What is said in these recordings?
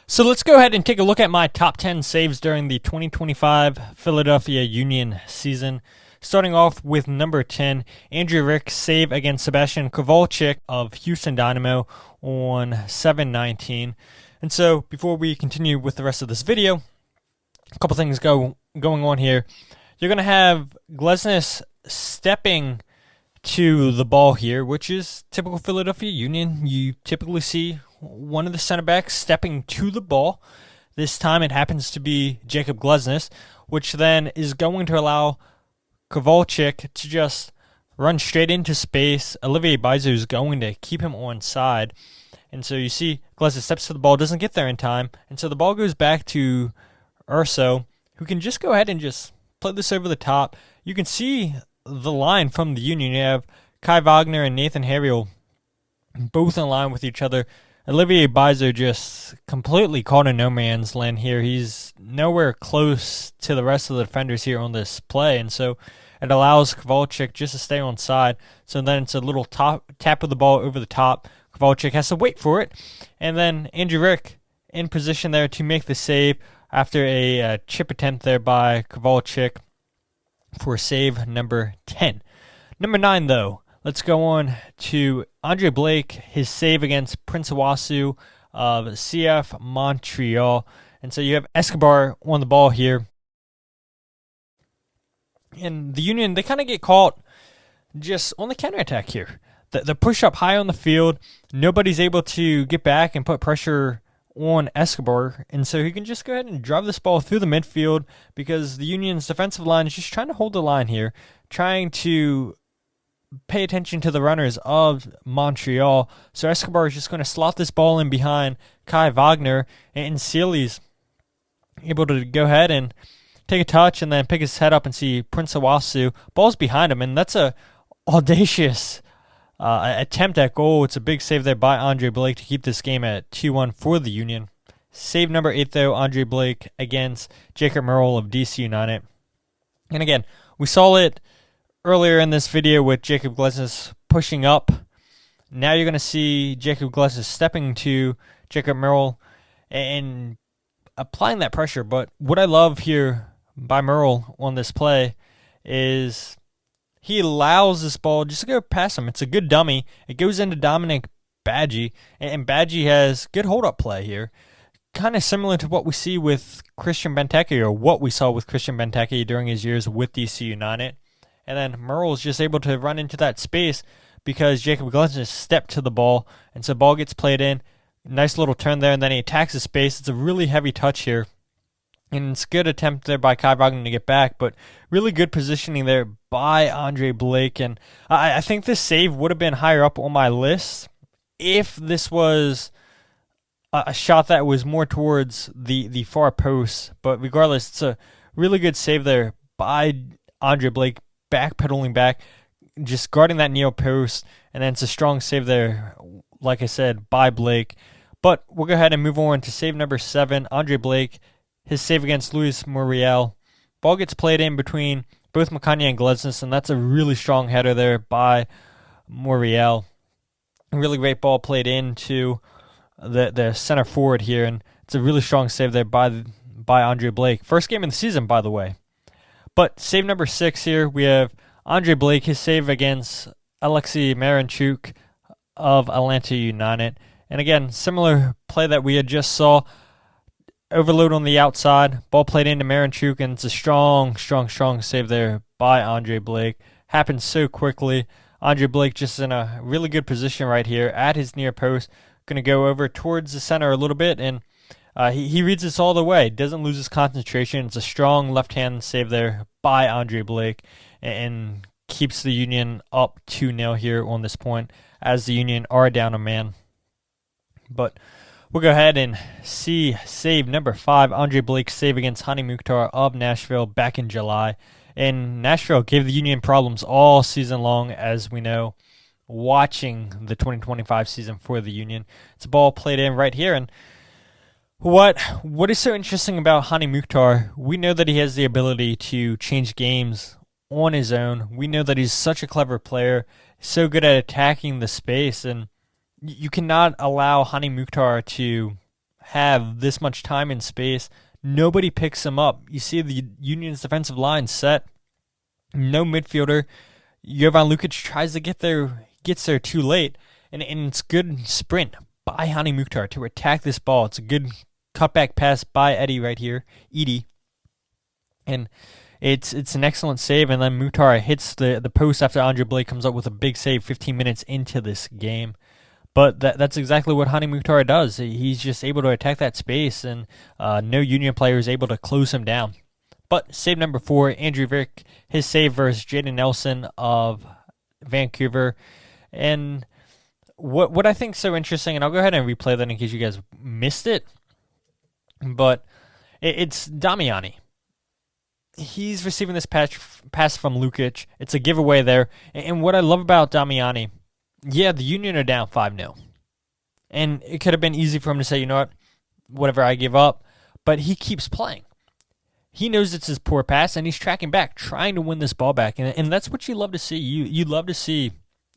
So let's go ahead and take a look at my top 10 saves during the 2025 Philadelphia Union season. Starting off with number 10, Andrew Rick's save against Sebastian Kowalczyk of Houston Dynamo on 7/19. And so before we continue with the rest of this video, a couple things going on here. You're going to have Glesnes stepping to the ball here, which is typical Philadelphia Union. You typically see one of the center backs stepping to the ball. This time it happens to be Jacob Glesnes, which then is going to allow Kowalczyk to just run straight into space. Olivier Bizot is going to keep him onside. And so you see Glesnes steps to the ball, doesn't get there in time, and so the ball goes back to Urso, who can just go ahead and just play this over the top. You can see the line from the Union. You have Kai Wagner and Nathan Harriel both in line with each other. Olivier Bizot just completely caught in no man's land here. He's nowhere close to the rest of the defenders here on this play, and so it allows Kowalczyk just to stay on side. So then it's a little tap of the ball over the top. Kowalczyk has to wait for it, and then Andrew Rick in position there to make the save after a chip attempt there by Kowalczyk for save number 10. Number 9, though. Let's go on to Andre Blake, his save against Prince Owusu of CF Montreal. And so you have Escobar on the ball here. And the Union, they kind of get caught just on the counterattack here. The push up high on the field, nobody's able to get back and put pressure on Escobar. And so he can just go ahead and drive this ball through the midfield because the Union's defensive line is just trying to hold the line here, trying to pay attention to the runners of Montreal. So Escobar is just going to slot this ball in behind Kai Wagner, and Sealy's able to go ahead and take a touch and then pick his head up and see Prince Owusu. Ball's behind him, and that's a audacious attempt at goal. It's a big save there by Andre Blake to keep this game at 2-1 for the Union. Save number 8, though, Andre Blake against Jacob Murrell of DC United. And again, we saw it earlier in this video with Jacob Glesnes pushing up. Now you're going to see Jacob Glesnes stepping to Jacob Murrell and applying that pressure. But what I love here by Murrell on this play is he allows this ball just to go past him. It's a good dummy. It goes into Dominic Badgie, and Badgie has good hold-up play here. Kind of similar to what we see with Christian Benteke, or what we saw with Christian Benteke during his years with DC United. And then Murrell's just able to run into that space because Jacob Glesnes stepped to the ball. And so ball gets played in. Nice little turn there, and then he attacks the space. It's a really heavy touch here. And it's a good attempt there by Kai Wagner to get back, but really good positioning there by Andre Blake. And I think this save would have been higher up on my list if this was a shot that was more towards the far post. But regardless, it's a really good save there by Andre Blake, backpedaling back, just guarding that near post, and then it's a strong save there, like I said, by Blake. But we'll go ahead and move on to save number 7, Andre Blake, his save against Luis Muriel. Ball gets played in between both Makanya and Glesnes, and that's a really strong header there by Muriel. A really great ball played into the center forward here, and it's a really strong save there by Andre Blake. First game of the season, by the way. But save number 6 here, we have Andre Blake, his save against Alexy Miranchuk of Atlanta United. And again, similar play that we had just saw. Overload on the outside, ball played into Miranchuk, and it's a strong save there by Andre Blake. Happens so quickly. Andre Blake just in a really good position right here at his near post. Going to go over towards the center a little bit, and he reads this all the way. Doesn't lose his concentration. It's a strong left-hand save there by Andre Blake and keeps the Union up 2-0 here on this point as the Union are down a man. But we'll go ahead and see save number 5, Andre Blake's save against Hani Mukhtar of Nashville back in July. And Nashville gave the Union problems all season long, as we know, watching the 2025 season for the Union. It's a ball played in right here, and what is so interesting about Hani Mukhtar, we know that he has the ability to change games on his own. We know that he's such a clever player, so good at attacking the space, and you cannot allow Hani Mukhtar to have this much time and space. Nobody picks him up. You see the Union's defensive line set. No midfielder. Jovan Lukic tries to get there, gets there too late, and it's good sprint by Hani Mukhtar to attack this ball. It's a good cutback pass by Edie, and it's an excellent save. And then Mukhtar hits the post after Andre Blake comes up with a big save 15 minutes into this game. But that's exactly what Hani Mukhtar does. He's just able to attack that space, and no Union player is able to close him down. But save number 4, Andrew Vick, his save versus Jaden Nelson of Vancouver. And what I think is so interesting, and I'll go ahead and replay that in case you guys missed it, but it's Damiani. He's receiving this pass from Lukic. It's a giveaway there. And what I love about Damiani, yeah, the Union are down 5-0. And it could have been easy for him to say, you know what, whatever, I give up. But he keeps playing. He knows it's his poor pass, and he's tracking back, trying to win this ball back. And that's what you love to see. You love to see,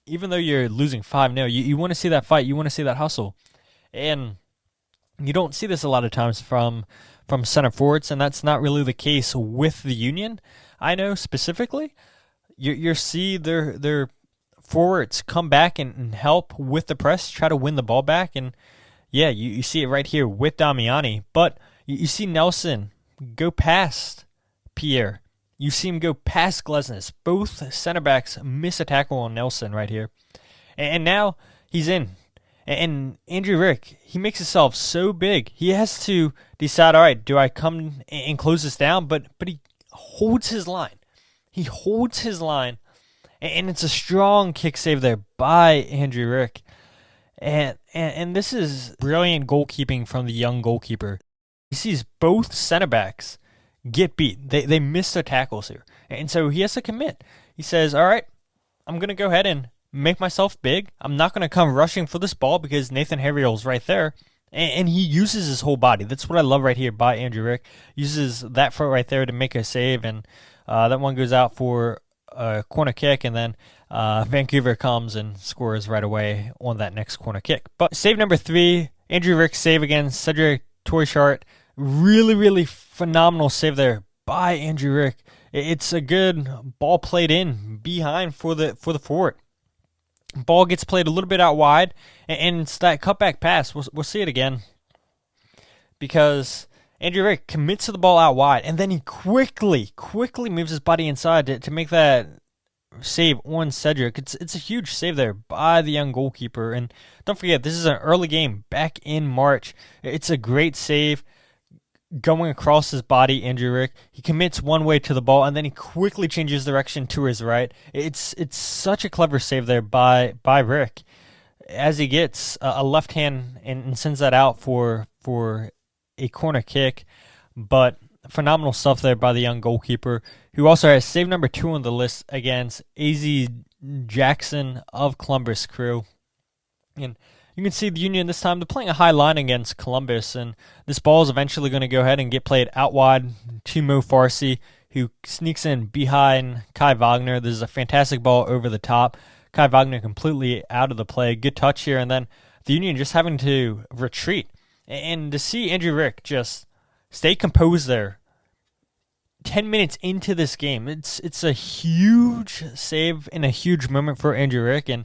even though you're losing 5-0, you want to see that fight. You want to see that hustle. And you don't see this a lot of times from center forwards, and that's not really the case with the Union. I know specifically, you see their forwards come back and help with the press, try to win the ball back. And yeah, you see it right here with Damiani. But you see Nelson go past Pierre. You see him go past Glesnes. Both center backs miss a tackle on Nelson right here. And now he's in. And Andrew Rick, he makes himself so big. He has to decide, all right, do I come and close this down? But he holds his line. He holds his line. And it's a strong kick save there by Andrew Rick. And this is brilliant goalkeeping from the young goalkeeper. He sees both center backs get beat. They miss their tackles here. And so he has to commit. He says, all right, I'm going to go ahead and make myself big. I'm not going to come rushing for this ball because Nathan Harriel's right there. And he uses his whole body. That's what I love right here by Andrew Rick. Uses that foot right there to make a save. And that one goes out for a corner kick, and then Vancouver comes and scores right away on that next corner kick. But save number 3, Andrew Rick's save against Cedric Toychart. Really, really phenomenal save there by Andrew Rick. It's a good ball played in behind for the forward. Ball gets played a little bit out wide, and it's that cutback pass. We'll see it again because Andrew Rick commits to the ball out wide, and then he quickly moves his body inside to make that save on Cedric. It's a huge save there by the young goalkeeper. And don't forget, this is an early game back in March. It's a great save going across his body, Andrew Rick. He commits one way to the ball, and then he quickly changes direction to his right. It's such a clever save there by Rick as he gets a left hand and sends that out for a corner kick. But phenomenal stuff there by the young goalkeeper, who also has save number 2 on the list against AZ Jackson of Columbus Crew. And you can see the Union this time, they're playing a high line against Columbus, and this ball is eventually going to go ahead and get played out wide to Mo Farsi, who sneaks in behind Kai Wagner. This is a fantastic ball over the top. Kai Wagner completely out of the play. Good touch here, and then the Union just having to retreat. And to see Andrew Rick just stay composed there 10 minutes into this game, it's a huge save and a huge moment for Andrew Rick. And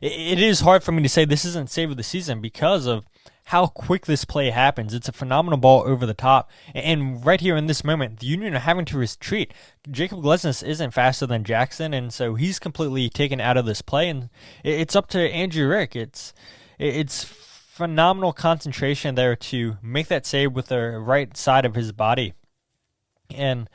it is hard for me to say this isn't save of the season because of how quick this play happens. It's a phenomenal ball over the top. And right here in this moment, the Union are having to retreat. Jacob Glesnes isn't faster than Jackson, and so he's completely taken out of this play. And it's up to Andrew Rick. It's phenomenal concentration there to make that save with the right side of his body. And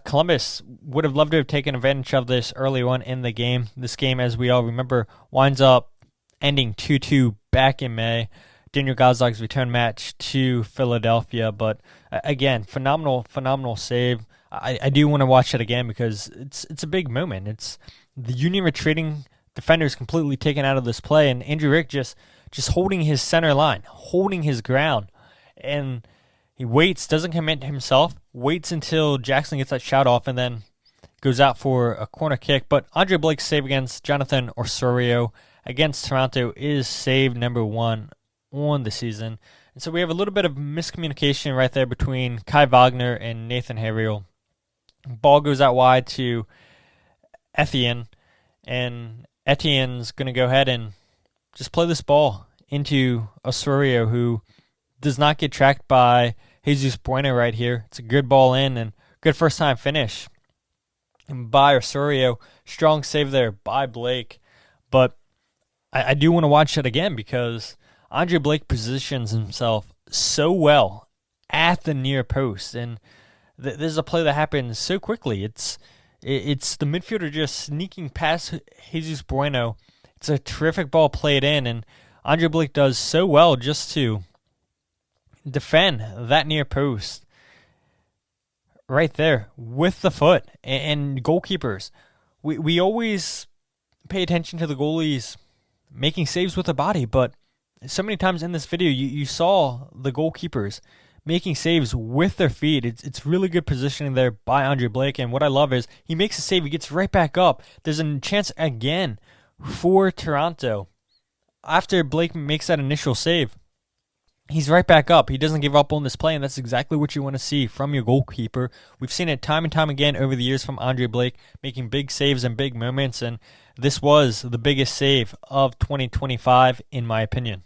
Columbus would have loved to have taken advantage of this early on in the game. This game, as we all remember, winds up ending 2-2 back in May. Daniel Gazlag's return match to Philadelphia. But again, phenomenal save. I do want to watch it again because it's a big moment. It's the Union retreating, defenders completely taken out of this play, and Andrew Rick just holding his center line, holding his ground. And he waits, doesn't commit himself, waits until Jackson gets that shot off, and then goes out for a corner kick. But Andre Blake's save against Jonathan Osorio against Toronto is save number 1 on the season. And so we have a little bit of miscommunication right there between Kai Wagner and Nathan Harriel. Ball goes out wide to Etienne, and Etienne's going to go ahead and just play this ball into Osorio, who does not get tracked by Jesus Bueno right here. It's a good ball in and good first-time finish by Osorio. Strong save there by Blake. But I do want to watch it again because Andre Blake positions himself so well at the near post. And this is a play that happens so quickly. It's the midfielder just sneaking past Jesus Bueno. It's a terrific ball played in, and Andre Blake does so well just to defend that near post right there with the foot. And goalkeepers, we always pay attention to the goalies making saves with the body, but so many times in this video you saw the goalkeepers making saves with their feet. It's really good positioning there by Andre Blake, and what I love is he makes a save, he gets right back up. There's a chance again for Toronto. After Blake makes that initial save, he's right back up. He doesn't give up on this play, and that's exactly what you want to see from your goalkeeper. We've seen it time and time again over the years from Andre Blake, making big saves and big moments, and this was the biggest save of 2025 in my opinion.